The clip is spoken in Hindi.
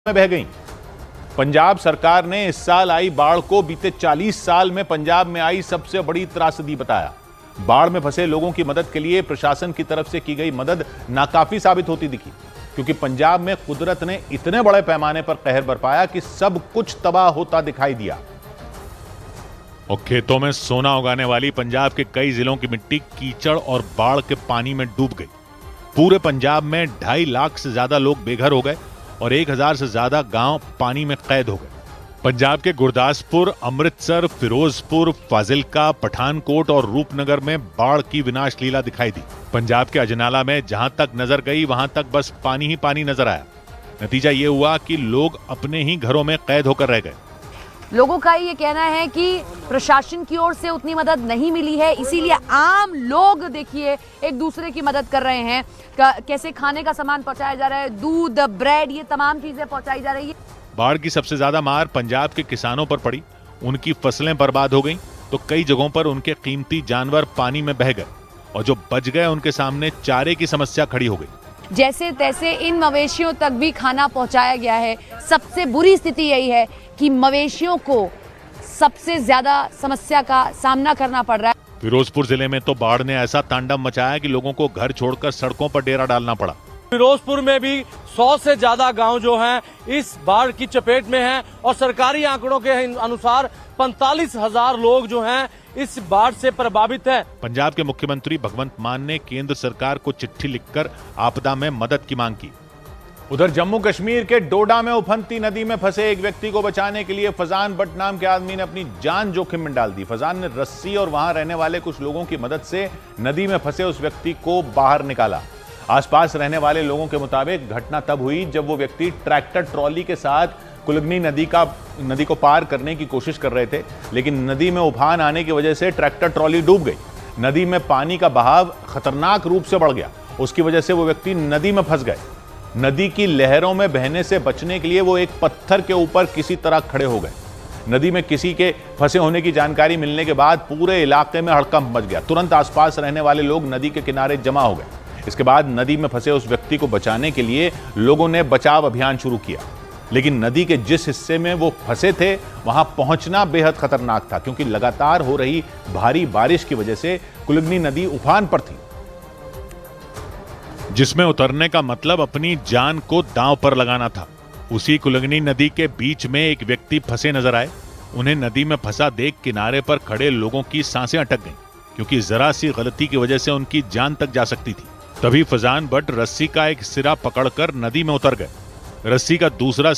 में बह गई। पंजाब सरकार ने इस साल आई बाढ़ को बीते 40 साल में पंजाब में आई सबसे बड़ी त्रासदी बताया। बाढ़ में फंसे लोगों की मदद के लिए प्रशासन की तरफ से की गई मदद नाकाफी साबित होती दिखी, क्योंकि पंजाब में कुदरत ने इतने बड़े पैमाने पर कहर बरपाया कि सब कुछ तबाह होता दिखाई दिया। और खेतों में सोना उगाने वाली पंजाब के कई जिलों की मिट्टी कीचड़ और बाढ़ के पानी में डूब गई। पूरे पंजाब में 2.5 लाख से ज्यादा लोग बेघर हो गए और 1000 से ज्यादा गांव पानी में कैद हो गए। पंजाब के गुरदासपुर, अमृतसर, फिरोजपुर, फाजिलका, पठानकोट और रूपनगर में बाढ़ की विनाश लीला दिखाई दी। पंजाब के अजनाला में जहां तक नजर गई वहां तक बस पानी ही पानी नजर आया। नतीजा ये हुआ कि लोग अपने ही घरों में कैद होकर रह गए। लोगों का ये कहना है कि प्रशासन की ओर से उतनी मदद नहीं मिली है, इसीलिए आम लोग देखिए एक दूसरे की मदद कर रहे हैं। कैसे खाने का सामान पहुंचाया जा रहा है, दूध, ब्रेड, ये तमाम चीजें पहुंचाई जा रही है। बाढ़ की सबसे ज्यादा मार पंजाब के किसानों पर पड़ी। उनकी फसलें बर्बाद हो गईं, तो कई जगहों पर उनके कीमती जानवर पानी में बह गए और जो बच गए उनके सामने चारे की समस्या खड़ी हो गई। जैसे तैसे इन मवेशियों तक भी खाना पहुंचाया गया है। सबसे बुरी स्थिति यही है कि मवेशियों को सबसे ज्यादा समस्या का सामना करना पड़ रहा है। फिरोजपुर जिले में तो बाढ़ ने ऐसा तांडव मचाया कि लोगों को घर छोड़कर सड़कों पर डेरा डालना पड़ा। फिरोजपुर में भी 100 से ज्यादा गांव जो हैं इस बाढ़ की चपेट में हैं और सरकारी आंकड़ों के अनुसार 45,000 लोग जो हैं इस बाढ़ से प्रभावित हैं। पंजाब के मुख्यमंत्री भगवंत मान ने केंद्र सरकार को चिट्ठी लिखकर आपदा में मदद की मांग की। उधर जम्मू कश्मीर के डोडा में उफनती नदी में फंसे एक व्यक्ति को बचाने के लिए फजान भट्ट नाम के आदमी ने अपनी जान जोखिम में डाल दी। फजान ने रस्सी और वहां रहने वाले कुछ लोगों की मदद से नदी में फंसे उस व्यक्ति को बाहर निकाला। आसपास रहने वाले लोगों के मुताबिक घटना तब हुई जब वो व्यक्ति ट्रैक्टर ट्रॉली के साथ कुलगनी नदी को पार करने की कोशिश कर रहे थे, लेकिन नदी में उफान आने की वजह से ट्रैक्टर ट्रॉली डूब गई। नदी में पानी का बहाव खतरनाक रूप से बढ़ गया, उसकी वजह से वो व्यक्ति नदी में फंस गए। नदी की लहरों में बहने से बचने के लिए वो एक पत्थर के ऊपर किसी तरह खड़े हो गए। नदी में किसी के फंसे होने की जानकारी मिलने के बाद पूरे इलाके में हड़कंप मच गया। तुरंत आसपास रहने वाले लोग नदी के किनारे जमा हो गए। इसके बाद नदी में फंसे उस व्यक्ति को बचाने के लिए लोगों ने बचाव अभियान शुरू किया, लेकिन नदी के जिस हिस्से में वो फंसे थे वहां पहुंचना बेहद खतरनाक था, क्योंकि लगातार हो रही भारी बारिश की वजह से कुलगनी नदी उफान पर थी, जिसमें उतरने का मतलब अपनी जान को दांव पर लगाना था। उसी कुलगनी नदी के बीच में एक व्यक्ति फंसे नजर आए। उन्हें नदी में फंसा देख किनारे पर खड़े लोगों की सांसें अटक गईं, क्योंकि जरा सी गलती की वजह से उनकी जान तक जा सकती थी। तभी फजान भट्ट रस्सी का एक सिरा पकड़कर नदी में उतर गए। रस्सी का दूसरा